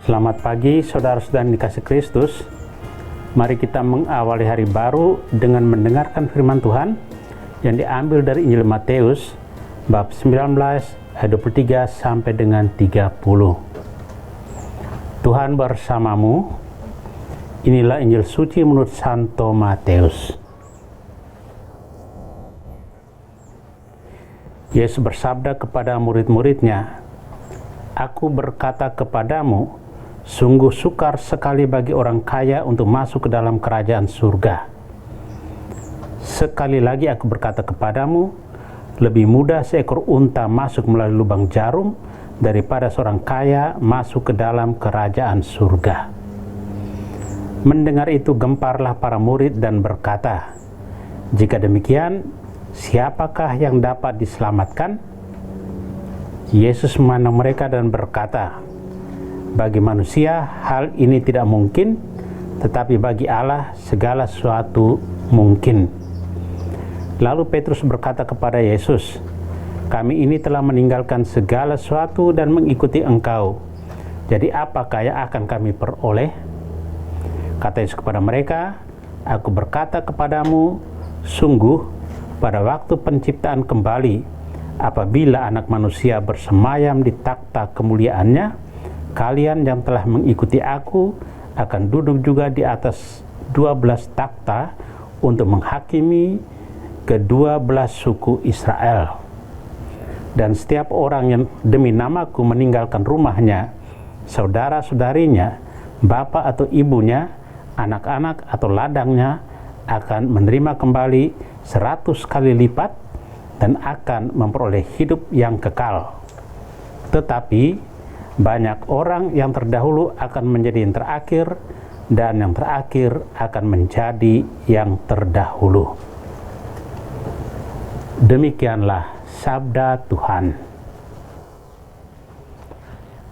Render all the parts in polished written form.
Selamat pagi saudara-saudara yang dikasih Kristus. Mari kita mengawali hari baru dengan mendengarkan firman Tuhan yang diambil dari Injil Matius bab 19 ayat 23 sampai dengan 30. Tuhan bersamamu. Inilah Injil suci menurut Santo Matius. Yesus bersabda kepada murid-muridnya, "Aku berkata kepadamu, sungguh sukar sekali bagi orang kaya untuk masuk ke dalam kerajaan surga. Sekali lagi aku berkata kepadamu, lebih mudah seekor unta masuk melalui lubang jarum daripada seorang kaya masuk ke dalam kerajaan surga." Mendengar itu gemparlah para murid dan berkata, "Jika demikian, siapakah yang dapat diselamatkan?" Yesus memandang mereka dan berkata, "Bagi manusia hal ini tidak mungkin, tetapi bagi Allah segala sesuatu mungkin." Lalu Petrus berkata kepada Yesus, "Kami ini telah meninggalkan segala sesuatu dan mengikuti Engkau. Jadi apakah yang akan kami peroleh?" Kata Yesus kepada mereka, "Aku berkata kepadamu, sungguh pada waktu penciptaan kembali, apabila Anak Manusia bersemayam di takhta kemuliaannya, kalian yang telah mengikuti aku akan duduk juga di atas 12 takhta untuk menghakimi ke-12 suku Israel. Dan setiap orang yang demi namaku meninggalkan rumahnya, saudara-saudarinya, bapak atau ibunya, anak-anak atau ladangnya, akan menerima kembali 100 kali lipat dan akan memperoleh hidup yang kekal. Tetapi banyak orang yang terdahulu akan menjadi yang terakhir, dan yang terakhir akan menjadi yang terdahulu." Demikianlah sabda Tuhan.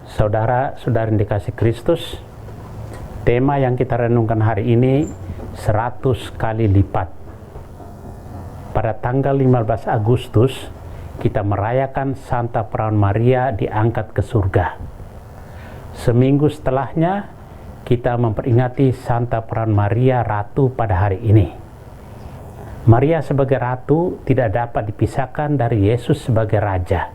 Saudara-saudari yang dikasih Kristus, tema yang kita renungkan hari ini 100 kali lipat. Pada tanggal 15 Agustus, kita merayakan Santa Perawan Maria diangkat ke surga. Seminggu setelahnya, kita memperingati Santa Perawan Maria Ratu pada hari ini. Maria sebagai Ratu tidak dapat dipisahkan dari Yesus sebagai Raja.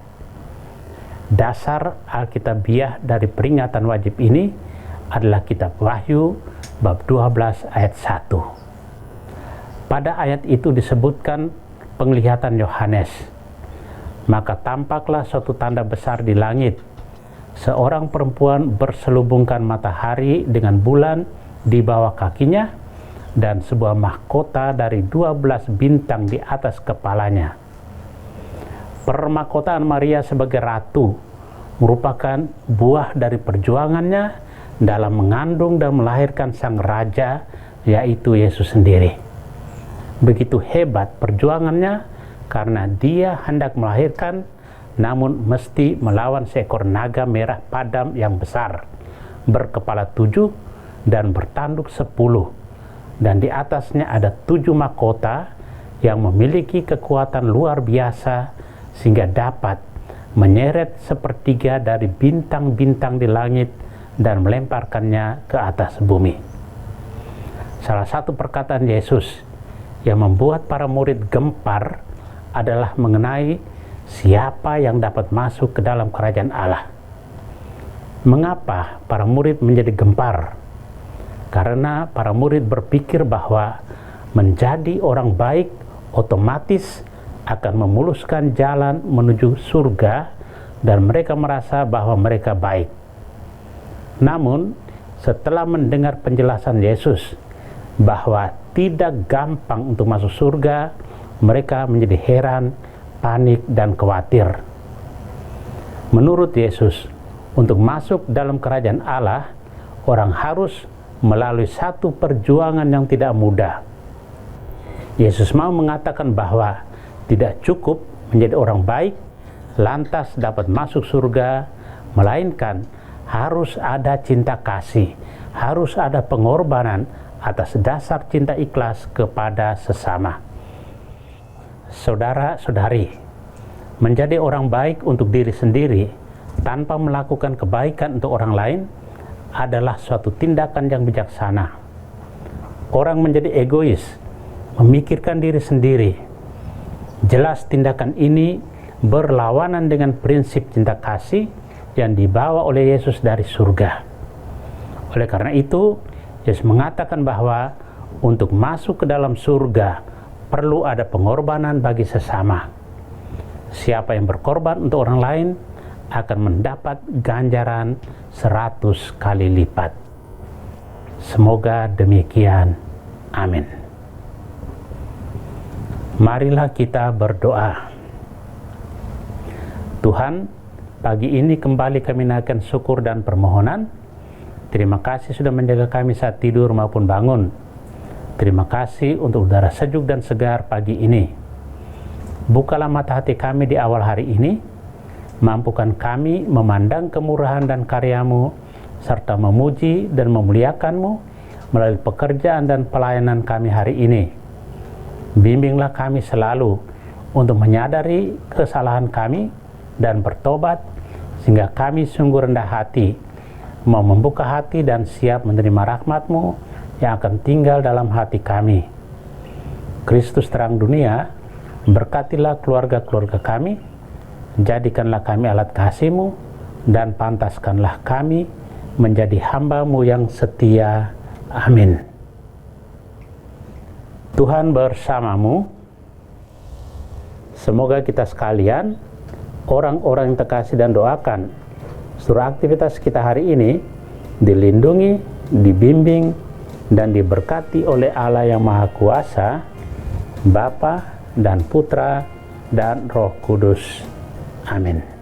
Dasar Alkitabiah dari peringatan wajib ini adalah kitab Wahyu bab 12 ayat 1. Pada ayat itu disebutkan penglihatan Yohanes. "Maka tampaklah suatu tanda besar di langit, seorang perempuan berselubungkan matahari dengan bulan di bawah kakinya, dan sebuah mahkota dari 12 bintang di atas kepalanya." Permahkotaan Maria sebagai Ratu merupakan buah dari perjuangannya dalam mengandung dan melahirkan Sang Raja, yaitu Yesus sendiri. Begitu hebat perjuangannya karena dia hendak melahirkan, namun mesti melawan seekor naga merah padam yang besar, berkepala 7 dan bertanduk 10, dan di atasnya ada 7 mahkota yang memiliki kekuatan luar biasa sehingga dapat menyeret sepertiga dari bintang-bintang di langit dan melemparkannya ke atas bumi. Salah satu perkataan Yesus yang membuat para murid gempar adalah mengenai siapa yang dapat masuk ke dalam kerajaan Allah. Mengapa para murid menjadi gempar? Karena para murid berpikir bahwa menjadi orang baik otomatis akan memuluskan jalan menuju surga, dan mereka merasa bahwa mereka baik. Namun, setelah mendengar penjelasan Yesus bahwa tidak gampang untuk masuk surga, mereka menjadi heran, panik, dan khawatir. Menurut Yesus, untuk masuk dalam kerajaan Allah, orang harus melalui satu perjuangan yang tidak mudah. Yesus mau mengatakan bahwa tidak cukup menjadi orang baik lantas dapat masuk surga, melainkan harus ada cinta kasih, harus ada pengorbanan atas dasar cinta ikhlas kepada sesama. Saudara-saudari, menjadi orang baik untuk diri sendiri tanpa melakukan kebaikan untuk orang lain adalah suatu tindakan yang bijaksana. Orang menjadi egois, memikirkan diri sendiri. Jelas tindakan ini berlawanan dengan prinsip cinta kasih yang dibawa oleh Yesus dari surga. Oleh karena itu, Yesus mengatakan bahwa untuk masuk ke dalam surga perlu ada pengorbanan bagi sesama. Siapa yang berkorban untuk orang lain akan mendapat ganjaran 100 kali lipat. Semoga demikian. Amin. Marilah kita berdoa. Tuhan, pagi ini kembali kami naikkan syukur dan permohonan. Terima kasih sudah menjaga kami saat tidur maupun bangun. Terima kasih untuk udara sejuk dan segar pagi ini. Bukalah mata hati kami di awal hari ini. Mampukan kami memandang kemurahan dan karya-Mu, serta memuji dan memuliakan-Mu melalui pekerjaan dan pelayanan kami hari ini. Bimbinglah kami selalu untuk menyadari kesalahan kami dan bertobat, sehingga kami sungguh rendah hati, mau membuka hati dan siap menerima rahmat-Mu yang akan tinggal dalam hati kami. Kristus terang dunia, berkatilah keluarga-keluarga kami, jadikanlah kami alat kasih-Mu, dan pantaskanlah kami menjadi hamba-Mu yang setia. Amin. Tuhan bersamamu. Semoga kita sekalian, orang-orang yang terkasih dan doakan, seluruh aktivitas kita hari ini dilindungi, dibimbing, dan diberkati oleh Allah yang Maha Kuasa, Bapa dan Putra dan Roh Kudus. Amin.